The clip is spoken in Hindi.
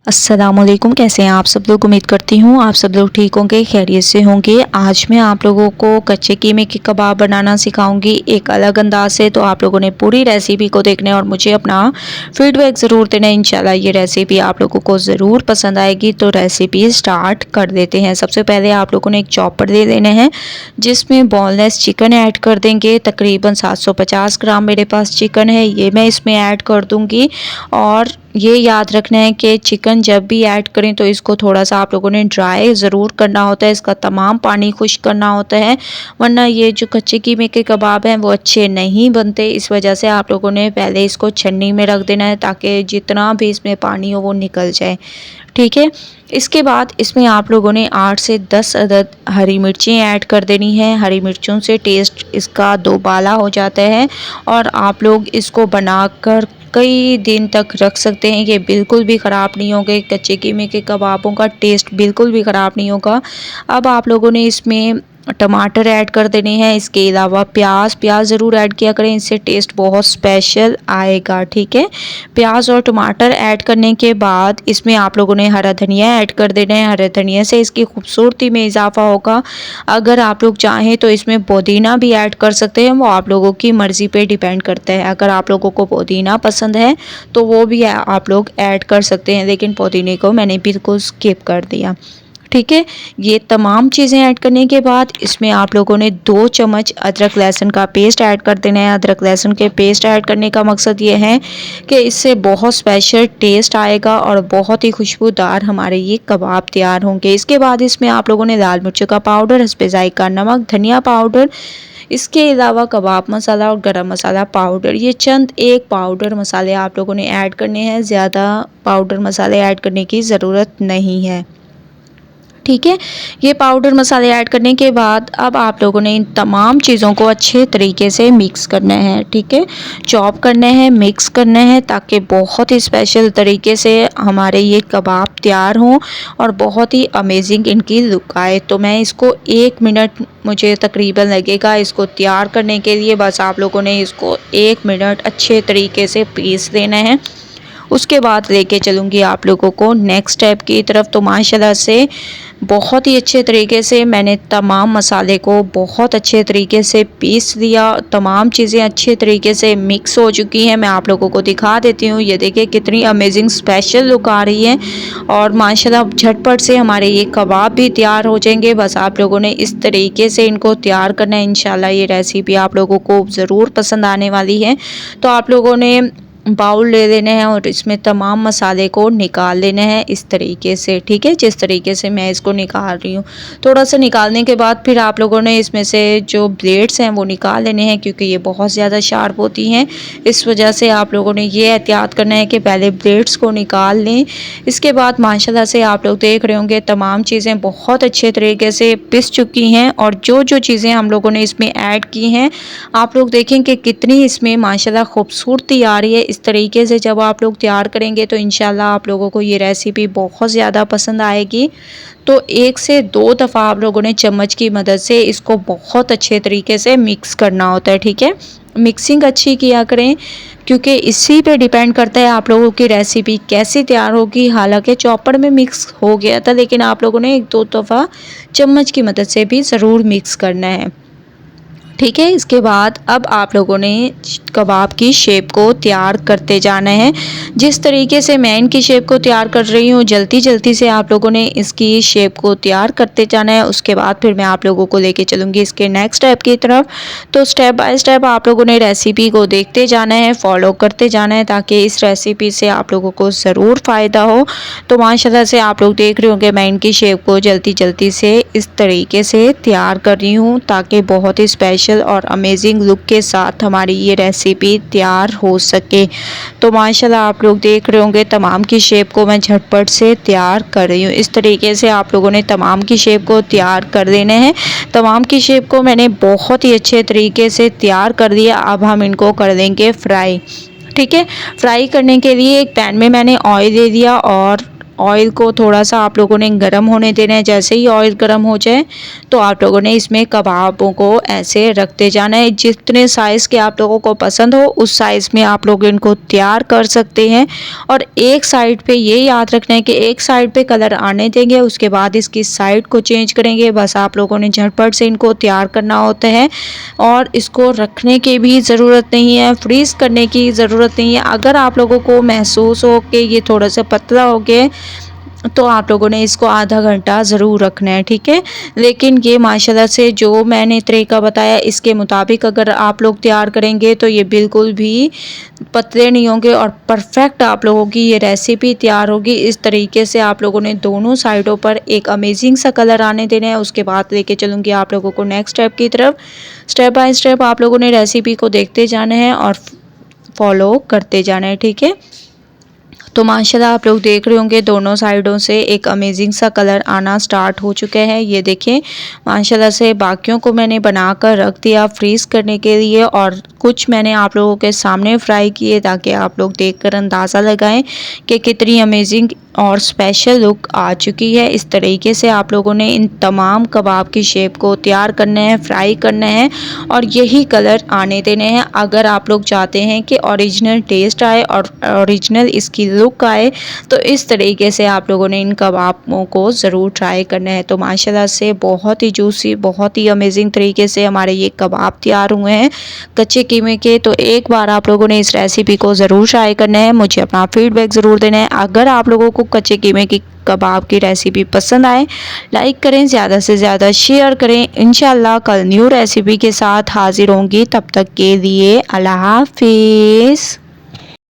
अस्सलामुअलैकुम। कैसे हैं आप सब लोग। उम्मीद करती हूँ आप सब लोग ठीक होंगे, खैरियत से होंगे। आज मैं आप लोगों को कच्चे कीमे के कबाब बनाना सिखाऊंगी एक अलग अंदाज से। तो आप लोगों ने पूरी रेसिपी को देखना है और मुझे अपना फीडबैक ज़रूर देना है। इंशाल्लाह ये रेसिपी आप लोगों को ज़रूर पसंद आएगी। तो रेसिपी स्टार्ट कर देते हैं। सबसे पहले आप लोगों ने एक चॉपर ले लेना है जिसमें बोनलेस चिकन ऐड कर देंगे। तकरीबन 750 ग्राम मेरे पास चिकन है, ये मैं इसमें ऐड कर दूँगी। और ये याद रखना है कि चिकन जब भी ऐड करें तो इसको थोड़ा सा आप लोगों ने ड्राई ज़रूर करना होता है, इसका तमाम पानी खुश्क करना होता है, वरना ये जो कच्चे कीमे के कबाब हैं वो अच्छे नहीं बनते। इस वजह से आप लोगों ने पहले इसको छन्नी में रख देना है ताकि जितना भी इसमें पानी हो वो निकल जाए, ठीक है। इसके बाद इसमें आप लोगों ने 8 से 10 अदद हरी मिर्चें ऐड कर देनी है। हरी मिर्चों से टेस्ट इसका दोबाला हो जाता है और आप लोग इसको बनाकर कई दिन तक रख सकते हैं। ये बिल्कुल भी ख़राब नहीं होंगे। कच्चे कीमे के कबाबों का टेस्ट बिल्कुल भी ख़राब नहीं होगा। अब आप लोगों ने इसमें टमाटर ऐड कर देने हैं। इसके अलावा प्याज ज़रूर ऐड किया करें, इससे टेस्ट बहुत स्पेशल आएगा, ठीक है। प्याज और टमाटर ऐड करने के बाद इसमें आप लोगों ने हरा धनिया ऐड कर देना है। हरे धनिया से इसकी खूबसूरती में इजाफा होगा। अगर आप लोग चाहें तो इसमें पुदीना भी ऐड कर सकते हैं, वो आप लोगों की मर्ज़ी पे डिपेंड करता है। अगर आप लोगों को पुदीना पसंद है तो वो भी आप लोग ऐड कर सकते हैं, लेकिन पुदीने को मैंने बिल्कुल स्किप कर दिया, ठीक है। ये तमाम चीज़ें ऐड करने के बाद इसमें आप लोगों ने 2 चम्मच अदरक लहसुन का पेस्ट ऐड कर देना है। अदरक लहसुन के पेस्ट ऐड करने का मकसद ये है कि इससे बहुत स्पेशल टेस्ट आएगा और बहुत ही खुशबूदार हमारे ये कबाब तैयार होंगे। इसके बाद इसमें आप लोगों ने लाल मिर्चों का पाउडर, हस्बे ज़ायका नमक, धनिया पाउडर, इसके अलावा कबाब मसाला और गरम मसाला पाउडर, ये चंद एक पाउडर मसाले आप लोगों ने ऐड करने हैं। ज़्यादा पाउडर मसाले ऐड करने की ज़रूरत नहीं है, ठीक है। ये पाउडर मसाले ऐड करने के बाद अब आप लोगों ने इन तमाम चीज़ों को अच्छे तरीके से मिक्स करना है, ठीक है। चॉप करना है, मिक्स करना है ताकि बहुत ही स्पेशल तरीके से हमारे ये कबाब तैयार हों और बहुत ही अमेजिंग इनकी लुक आए। तो मैं इसको 1 मिनट मुझे तकरीबन लगेगा इसको तैयार करने के लिए। बस आप लोगों ने इसको 1 मिनट अच्छे तरीके से पीस देना है। उसके बाद लेके चलूँगी आप लोगों को नेक्स्ट स्टेप की तरफ। तो माशाल्लाह से बहुत ही अच्छे तरीके से मैंने तमाम मसाले को बहुत अच्छे तरीके से पीस लिया। तमाम चीज़ें अच्छे तरीके से मिक्स हो चुकी हैं। मैं आप लोगों को दिखा देती हूँ। ये देखिए कितनी अमेजिंग स्पेशल लुक आ रही है और माशाल्लाह झटपट से हमारे ये कबाब भी तैयार हो जाएंगे। बस आप लोगों ने इस तरीके से इनको तैयार करना है। इंशाल्लाह ये रेसिपी आप लोगों को ज़रूर पसंद आने वाली है। तो आप लोगों ने बाउल ले लेने हैं और इसमें तमाम मसाले को निकाल लेना है इस तरीके से, ठीक है। जिस तरीके से मैं इसको निकाल रही हूँ, थोड़ा सा निकालने के बाद फिर आप लोगों ने इसमें से जो ब्लेड्स हैं वो निकाल लेने हैं क्योंकि ये बहुत ज़्यादा शार्प होती हैं। इस वजह से आप लोगों ने ये एहतियात करना है कि पहले ब्लेड्स को निकाल लें। इसके बाद माशाल्लाह से आप लोग देख रहे होंगे तमाम चीज़ें बहुत अच्छे तरीके से पिस चुकी हैं और जो जो चीज़ें हम लोगों ने इसमें ऐड की हैं आप लोग देखें कि कितनी इसमें माशाल्लाह खूबसूरती आ रही है। इस तरीके से जब आप लोग तैयार करेंगे तो इंशाल्लाह आप लोगों को ये रेसिपी बहुत ज़्यादा पसंद आएगी। तो 1 से 2 दफ़ा आप लोगों ने चम्मच की मदद से इसको बहुत अच्छे तरीके से मिक्स करना होता है, ठीक है। मिक्सिंग अच्छी किया करें क्योंकि इसी पे डिपेंड करता है आप लोगों की रेसिपी कैसी तैयार होगी। हालांकि चॉपर में मिक्स हो गया था लेकिन आप लोगों ने 1-2 दफ़ा चम्मच की मदद से भी ज़रूर मिक्स करना है, ठीक है। इसके बाद अब आप लोगों ने कबाब की शेप को तैयार करते जाना है। जिस तरीके से मैं इनकी शेप को तैयार कर रही हूँ जल्दी जल्दी से आप लोगों ने इसकी शेप को तैयार करते जाना है। उसके बाद फिर मैं आप लोगों को लेके चलूँगी इसके नेक्स्ट स्टेप की तरफ। तो स्टेप बाय स्टेप आप लोगों ने रेसिपी को देखते जाना है, फॉलो करते जाना है ताकि इस रेसिपी से आप लोगों को ज़रूर फ़ायदा हो। तो माशाल्लाह से आप लोग देख रहे होंगे मैं इनकी शेप को जल्दी जल्दी से इस तरीके से तैयार कर रही हूँ ताकि बहुत ही स्पेशल और अमेजिंग लुक के साथ हमारी ये रेसिपी तैयार हो सके। तो माशाल्लाह आप लोग देख रहे होंगे तमाम की शेप को मैं झटपट से तैयार कर रही हूँ। इस तरीके से आप लोगों ने तमाम की शेप को तैयार कर देने हैं। तमाम की शेप को मैंने बहुत ही अच्छे तरीके से तैयार कर दिया। अब हम इनको कर देंगे फ्राई, ठीक है। फ्राई करने के लिए एक पैन में मैंने ऑयल ले लिया और ऑयल को थोड़ा सा आप लोगों ने गर्म होने देना है। जैसे ही ऑयल गर्म हो जाए तो आप लोगों ने इसमें कबाबों को ऐसे रखते जाना है। जितने साइज़ के आप लोगों को पसंद हो उस साइज़ में आप लोग इनको तैयार कर सकते हैं। और एक साइड पे ये याद रखना है कि एक साइड पे कलर आने देंगे, उसके बाद इसकी साइड को चेंज करेंगे। बस आप लोगों ने झटपट से इनको तैयार करना होता है और इसको रखने की भी ज़रूरत नहीं है, फ्रीज़ करने की ज़रूरत नहीं है। अगर आप लोगों को महसूस हो कि ये थोड़ा सा पतला हो गया तो आप लोगों ने इसको आधा घंटा ज़रूर रखना है, ठीक है। लेकिन ये माशाल्लाह से जो मैंने तरीका बताया इसके मुताबिक अगर आप लोग तैयार करेंगे तो ये बिल्कुल भी पतले नहीं होंगे और परफेक्ट आप लोगों की ये रेसिपी तैयार होगी। इस तरीके से आप लोगों ने दोनों साइडों पर एक अमेजिंग सा कलर आने देना है। उसके बाद लेके चलूँगी आप लोगों को नेक्स्ट स्टेप की तरफ। स्टेप बाय स्टेप आप लोगों ने रेसिपी को देखते जाना है और फॉलो करते जाना है, ठीक है। तो माशाल्लाह आप लोग देख रहे होंगे दोनों साइडों से एक अमेजिंग सा कलर आना स्टार्ट हो चुके हैं। ये देखें माशाल्लाह से बाकियों को मैंने बनाकर रख दिया फ्रीज़ करने के लिए और कुछ मैंने आप लोगों के सामने फ्राई किए ताकि आप लोग देखकर अंदाज़ा लगाएं कि कितनी अमेजिंग और स्पेशल लुक आ चुकी है। इस तरीके से आप लोगों ने इन तमाम कबाब की शेप को तैयार करना है, फ्राई करना है और यही कलर आने देने हैं। अगर आप लोग चाहते हैं कि ओरिजिनल टेस्ट आए और ओरिजिनल इसकी लुक आए तो इस तरीके से आप लोगों ने इन कबाबों को ज़रूर ट्राई करना है। तो माशाल्लाह से बहुत ही जूसी, बहुत ही अमेजिंग तरीके से हमारे ये कबाब तैयार हुए हैं कच्चे कीमे के। तो एक बार आप लोगों ने इस रेसिपी को ज़रूर ट्राई करना है, मुझे अपना फीडबैक ज़रूर देना है। अगर आप लोगों को कच्चे कीमे की कबाब की रेसिपी पसंद आए लाइक करें, ज़्यादा से ज़्यादा शेयर करें। इंशाल्लाह कल न्यू रेसिपी के साथ हाजिर होंगी, तब तक के लिए अल्लाह हाफिज़।